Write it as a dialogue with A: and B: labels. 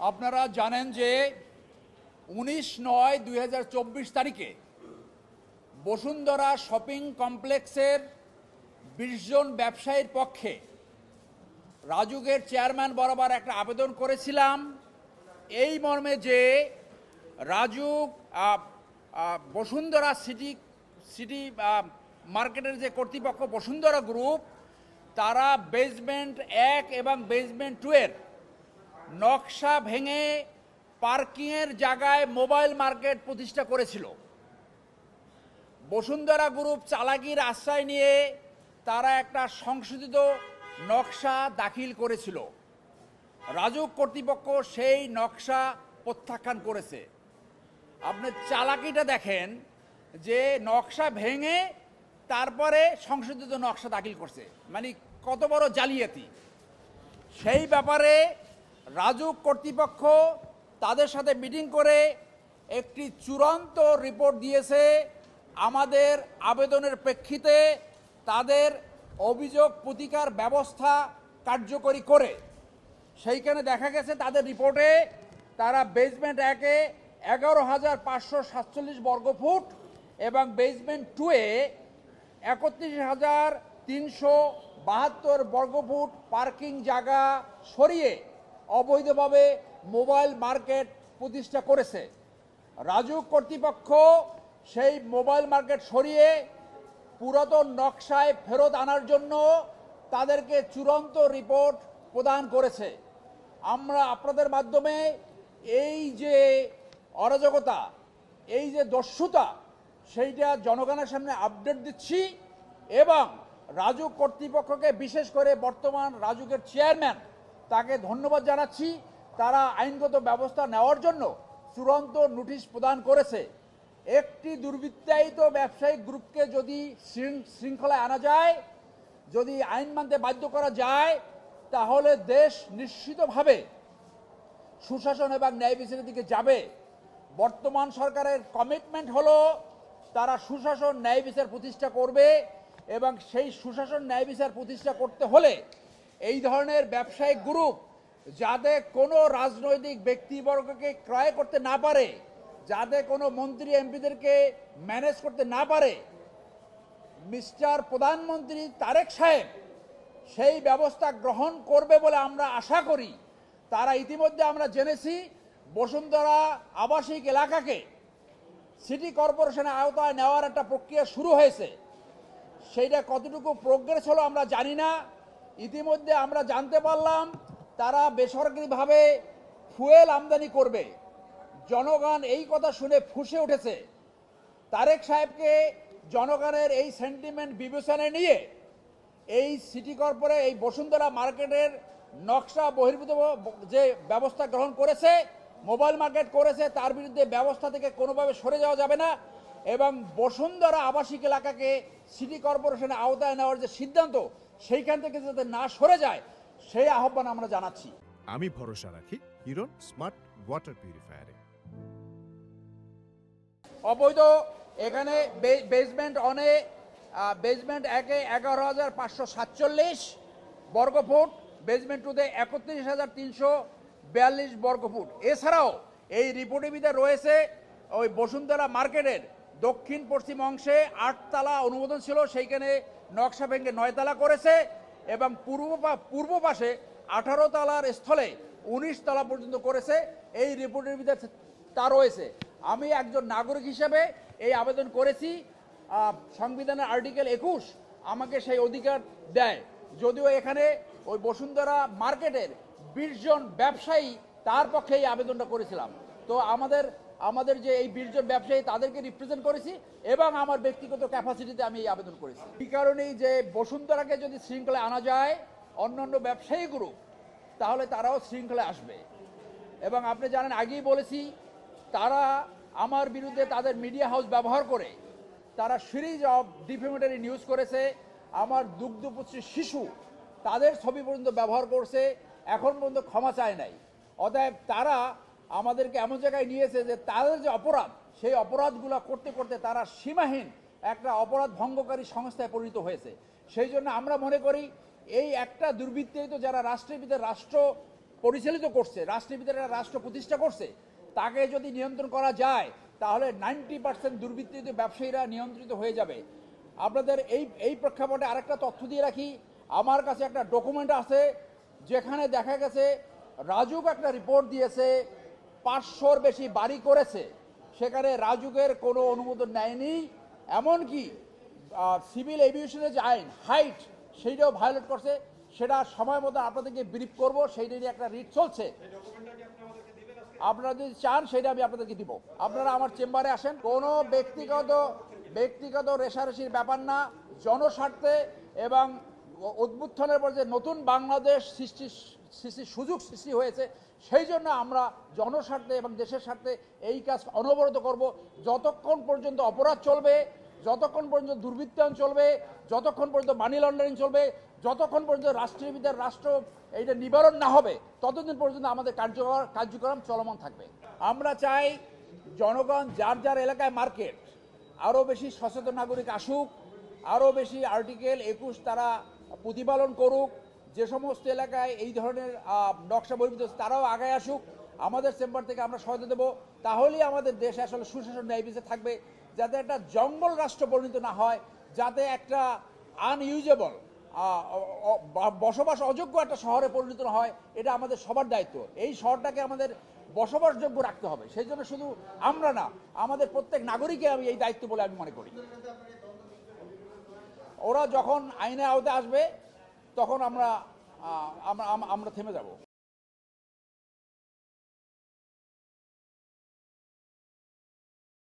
A: আপনারা জানেন যে 19/9/2024 তারিখে বসুন্ধরা শপিং কমপ্লেক্সের 20 জন ব্যবসায়ীর পক্ষে রাজুকের চেয়ারম্যান বরাবর একটা আবেদন করেছিলাম এই মর্মে যে রাজুক বসুন্ধরা সিটি মার্কেটের যে কর্তৃপক্ষ বসুন্ধরা গ্রুপ তারা বেসমেন্ট 1 এবং বেসমেন্ট 2 এর নকশা ভেঙে পার্কিংয়ের জায়গায় মোবাইল মার্কেট প্রতিষ্ঠা করেছিল। বসুন্ধরা গ্রুপ চালাকির আশ্রয় নিয়ে তারা একটা সংশোধিত নকশা দাখিল করেছিল। রাজুক কর্তৃপক্ষ সেই নকশা প্রত্যাখ্যান করেছে। আপনি চালাকিটা দেখেন যে নকশা ভেঙে তারপরে সংশোধিত নকশা দাখিল করছে, মানে কত বড় জালিয়াতি। সেই ব্যাপারে রাজুক কর্তৃপক্ষ তাদের সাথে মিটিং করে একটি চূড়ান্ত রিপোর্ট দিয়েছে। আমাদের আবেদনের প্রেক্ষিতে তাদের অভিযোগ প্রতিকার ব্যবস্থা কার্যকরী করে সেইখানে দেখা গেছে তাদের রিপোর্টে তারা বেসমেন্ট 1-এ 11,547 বর্গফুট এবং বেসমেন্ট 2-এ 31,372 বর্গফুট পার্কিং জায়গা সরিয়ে অবৈধভাবে মোবাইল মার্কেট প্রতিষ্ঠা করেছে। রাজুক কর্তৃপক্ষ সেই মোবাইল মার্কেট সরিয়ে পুরাতন নকশায় ফেরত আনার জন্য তাদেরকে চূড়ান্ত রিপোর্ট প্রদান করেছে। আমরা আপনাদের মাধ্যমে এই যে অরাজকতা, এই যে দস্যুতা, সেইটা জনগণের সামনে আপডেট দিচ্ছি এবং রাজুক কর্তৃপক্ষকে বিশেষ করে বর্তমান রাজুকের চেয়ারম্যান তাকে ধন্যবাদ জানাচ্ছি। তারা আইনগত ব্যবস্থা নেওয়ার জন্য চূড়ান্ত নোটিশ প্রদান করেছে। একটি দুর্বৃত্তায়িত ব্যবসায়িক গ্রুপকে যদি শৃঙ্খলায় আনা যায়, যদি আইন মানতে বাধ্য করা যায়, তাহলে দেশ নিশ্চিতভাবে সুশাসন এবং ন্যায় বিচারের দিকে যাবে। বর্তমান সরকারের কমিটমেন্ট হলো তারা সুশাসন ন্যায় বিচার প্রতিষ্ঠা করবে এবং সেই সুশাসন ন্যায় বিচার প্রতিষ্ঠা করতে হলে এই ধরনের ব্যবসায়িক গ্রুপ যাতে কোনো রাজনৈতিক ব্যক্তিবর্গকে ক্রয় করতে না পারে, যাতে কোনো মন্ত্রী এমপিদেরকে ম্যানেজ করতে না পারে, মিস্টার প্রধানমন্ত্রী তারেক সাহেব সেই ব্যবস্থা গ্রহণ করবে বলে আমরা আশা করি। তারা ইতিমধ্যে আমরা জেনেছি বসুন্ধরা আবাসিক এলাকাকে সিটি কর্পোরেশনের আওতায় নেওয়ার একটা প্রক্রিয়া শুরু হয়েছে। সেইটা কতটুকু প্রোগ্রেস হলো আমরা জানি না। ইতিমধ্যে আমরা জানতে পারলাম তারা বেসরকারিভাবে ফুয়েল আমদানি করবে। জনগণ এই কথা শুনে ফুঁসে উঠেছে। তারেক সাহেবকে জনগণের এই সেন্টিমেন্ট বিবেচনায় নিয়ে এই সিটি কর্পোরে এই বসুন্ধরা মার্কেটের নকশা বহির্ভূত যে ব্যবস্থা গ্রহণ করেছে, মোবাইল মার্কেট করেছে, তার বিরুদ্ধে ব্যবস্থা থেকে কোনোভাবে সরে যাওয়া যাবে না এবং বসুন্ধরা আবাসিক এলাকাকে সিটি কর্পোরেশনের আওতায় নেওয়ার যে সিদ্ধান্ত, সেইখান থেকে যাতে না সরে যায় সেই আহ্বান আমরা জানাচ্ছি।
B: আমি ভরসা রাখি হিরন স্মার্ট ওয়াটার পিউরিফায়ারে।
A: অবৈধ এখানে বেসমেন্ট 1-এ 11,547 বর্গফুট, বেসমেন্ট 2-তে 31,342 বর্গফুট। এছাড়াও এই রিপোর্টের ভিতরে রয়েছে ওই বসুন্ধরা মার্কেটের দক্ষিণ পশ্চিম অংশে 8 তলা অনুমোদন ছিল, সেইখানে নকশা ভেঙে 9 তলা করেছে এবং পূর্ব পাশে 18 তলার স্থলে 19 তলা পর্যন্ত করেছে। এই রিপোর্টের ভিতরে তা রয়েছে। আমি একজন নাগরিক হিসেবে এই আবেদন করেছি। সংবিধানের আর্টিকেল 21 আমাকে সেই অধিকার দেয়। যদিও এখানে ওই বসুন্ধরা মার্কেটের 20 জন ব্যবসায়ী তার পক্ষে এই আবেদনটা করেছিলাম। তো আমাদের যে এই 20 জন ব্যবসায়ী তাদেরকে রিপ্রেজেন্ট করেছি এবং আমার ব্যক্তিগত ক্যাপাসিটিতে আমি এই আবেদন করেছি। এই কারণেই যে বসুন্ধরাকে যদি শৃঙ্খলায় আনা যায় অন্যান্য ব্যবসায়ী গ্রুপ, তাহলে তারাও শৃঙ্খলায় আসবে। এবং আপনি জানেন, আগেই বলেছি, তারা আমার বিরুদ্ধে তাদের মিডিয়া হাউস ব্যবহার করে তারা সিরিজ অফ ডিফেমেটরি নিউজ করেছে। আমার দুগ্ধপুত্রী শিশু তাদের ছবি পর্যন্ত ব্যবহার করছে, এখন পর্যন্ত ক্ষমা চায় নাই। অতএব তারা আমাদেরকে এমন জায়গায় নিয়েছে যে তাদের যে অপরাধ, সেই অপরাধগুলো করতে করতে তারা সীমাহীন একটা অপরাধ ভঙ্গকারী সংস্থায় পরিণত হয়েছে। সেই জন্য আমরা মনে করি এই একটা দুর্বৃত্তায়িত যারা রাষ্ট্রের ভিতরে রাষ্ট্র পরিচালিত করছে, রাষ্ট্রের ভিতরে একটা রাষ্ট্র প্রতিষ্ঠা করছে, তাকে যদি নিয়ন্ত্রণ করা যায় তাহলে 90% দুর্বৃত্ত ব্যবসায়ীরা নিয়ন্ত্রিত হয়ে যাবে। আপনাদের এই প্রেক্ষাপটে আরেকটা তথ্য দিয়ে রাখি, আমার কাছে একটা ডকুমেন্ট আছে যেখানে দেখা গেছে রাজুক একটা রিপোর্ট দিয়েছে 500-র বেশি বাড়ি করেছে, সেখানে রাজুকের কোনো অনুমোদন নেয়নি, এমনকি সিভিল এভিয়েশনের যে আইন হাইট সেইটাও ভায়োলেট করছে। সেটা সময় মতো আপনাদেরকে ব্রিফ করব, সেইটা নিয়ে একটা রিট চলছে। আপনারা যদি চান সেটা আমি আপনাদেরকে দিব, আপনারা আমার চেম্বারে আসেন। কোনো ব্যক্তিগত রেষারেষির ব্যাপার না, জনস্বার্থে এবং উদ্বুত্থানের পর যে নতুন বাংলাদেশ সৃষ্টির সুযোগ সৃষ্টি হয়েছে, সেই জন্য আমরা জনস্বার্থে এবং দেশের স্বার্থে এই কাজ অনবরত করব। যতক্ষণ পর্যন্ত অপরাধ চলবে, যতক্ষণ পর্যন্ত দুর্বৃত্তায়ন চলবে, যতক্ষণ পর্যন্ত মানি লন্ডারিং চলবে, যতক্ষণ পর্যন্ত রাষ্ট্রের ভিতরে রাষ্ট্র এইটা নিবারণ না হবে, ততদিন পর্যন্ত আমাদের কার্যক্রম চলমান থাকবে। আমরা চাই জনগণ যার যার এলাকায় মার্কেট, আরও বেশি সচেতন নাগরিক আসুক, আরও বেশি আর্টিকেল 21 তারা প্রতিপালন করুক, যে সমস্ত এলাকায় এই ধরনের নকশা বহির্ভূত তারাও আগায় আসুক, আমাদের চেম্বার থেকে আমরা সহায়তা দেবো। তাহলেই আমাদের দেশ আসলে সুশাসন ন্যায় বিচার থাকবে, যাতে একটা জঙ্গল রাষ্ট্র পরিণত না হয়, যাতে একটা আনইউজেবল বসবাস অযোগ্য একটা শহরে পরিণত না হয়। এটা আমাদের সবার দায়িত্ব, এই শহরটাকে আমাদের বসবাসযোগ্য রাখতে হবে। সেই জন্য শুধু আমরা না, আমাদের প্রত্যেক নাগরিককে আমি এই দায়িত্ব বলে আমি মনে করি। ওরা যখন আইনের আওতায় আসবে তখন আমরা থেমে যাব।